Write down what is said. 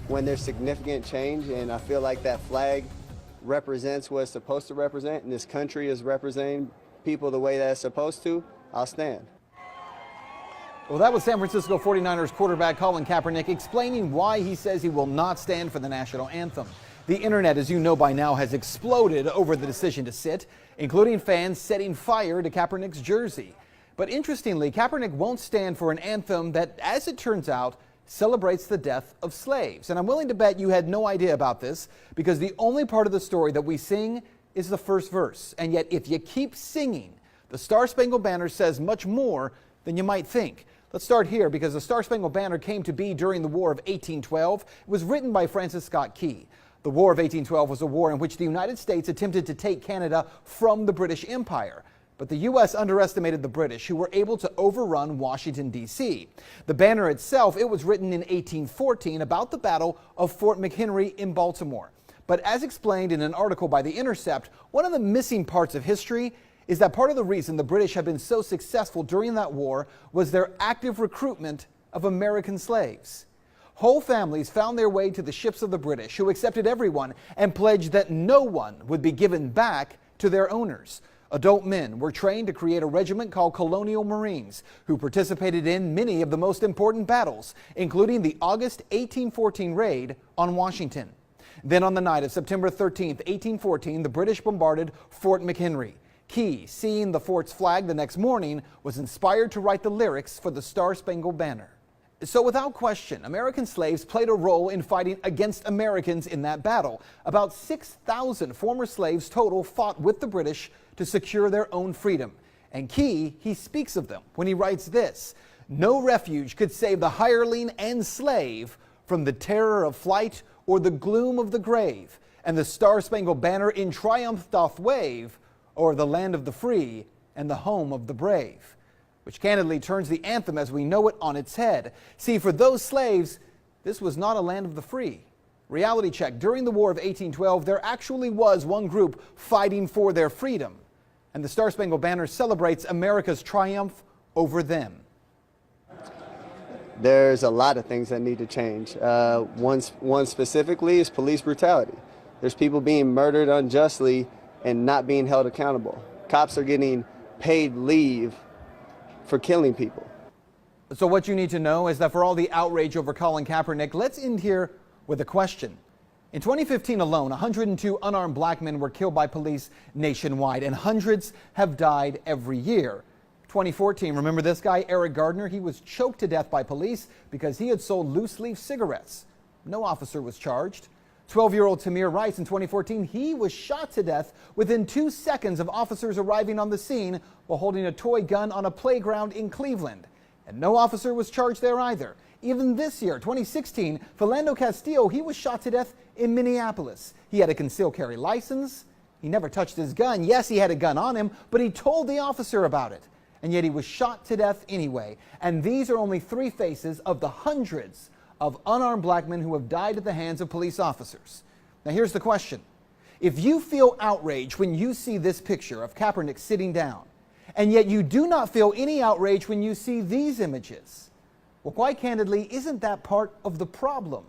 when there's significant change, and I feel like that flag represents what it's supposed to represent, and this country is representing people the way that it's supposed to, I'll stand. Well, that was San Francisco 49ers quarterback Colin Kaepernick explaining why he says he will not stand for the national anthem. The internet, as you know by now, has exploded over the decision to sit, including fans setting fire to Kaepernick's jersey. But interestingly, Kaepernick won't stand for an anthem that, as it turns out, celebrates the death of slaves. And I'm willing to bet you had no idea about this, because the only part of the story that we sing is the first verse. And yet, if you keep singing, the Star-Spangled Banner says much more than you might think. Let's start here, because the Star-Spangled Banner came to be during the War of 1812. It was written by Francis Scott Key. The War of 1812 was a war in which the United States attempted to take Canada from the British Empire. But the U.S. underestimated the British, who were able to overrun Washington, D.C. The banner itself, it was written in 1814 about the Battle of Fort McHenry in Baltimore. But as explained in an article by The Intercept, one of the missing parts of history is that part of the reason the British have been so successful during that war was their active recruitment of American slaves. Whole families found their way to the ships of the British, who accepted everyone and pledged that no one would be given back to their owners. Adult men were trained to create a regiment called Colonial Marines, who participated in many of the most important battles, including the August 1814 raid on Washington. Then on the night of September 13, 1814, the British bombarded Fort McHenry. Key, seeing the fort's flag the next morning, was inspired to write the lyrics for the Star-Spangled Banner. So without question, American slaves played a role in fighting against Americans in that battle. About 6,000 former slaves total fought with the British to secure their own freedom. And Key, he speaks of them when he writes this: "No refuge could save the hireling and slave from the terror of flight or the gloom of the grave, and the Star-Spangled Banner in triumph doth wave o'er the land of the free and the home of the brave." Which candidly turns the anthem as we know it on its head. See, for those slaves, this was not a land of the free. Reality check: during the War of 1812, there actually was one group fighting for their freedom. And the Star-Spangled Banner celebrates America's triumph over them. There's a lot of things that need to change. One specifically is police brutality. There's people being murdered unjustly and not being held accountable. Cops are getting paid leave for killing people. So what you need to know is that for all the outrage over Colin Kaepernick, let's end here with a question. In 2015 alone, 102 unarmed black men were killed by police nationwide, and hundreds have died every year. 2014, remember this guy, Eric Gardner? He was choked to death by police because he had sold loose-leaf cigarettes. No officer was charged. 12-year-old Tamir Rice in 2014, he was shot to death within 2 seconds of officers arriving on the scene while holding a toy gun on a playground in Cleveland. And no officer was charged there either. Even this year, 2016, Philando Castillo, he was shot to death in Minneapolis. He had a concealed carry license. He never touched his gun. Yes, he had a gun on him, but he told the officer about it. And yet he was shot to death anyway. And these are only 3 faces of the hundreds of unarmed black men who have died at the hands of police officers. Now here's the question. If you feel outrage when you see this picture of Kaepernick sitting down, and yet you do not feel any outrage when you see these images, well, quite candidly, isn't that part of the problem?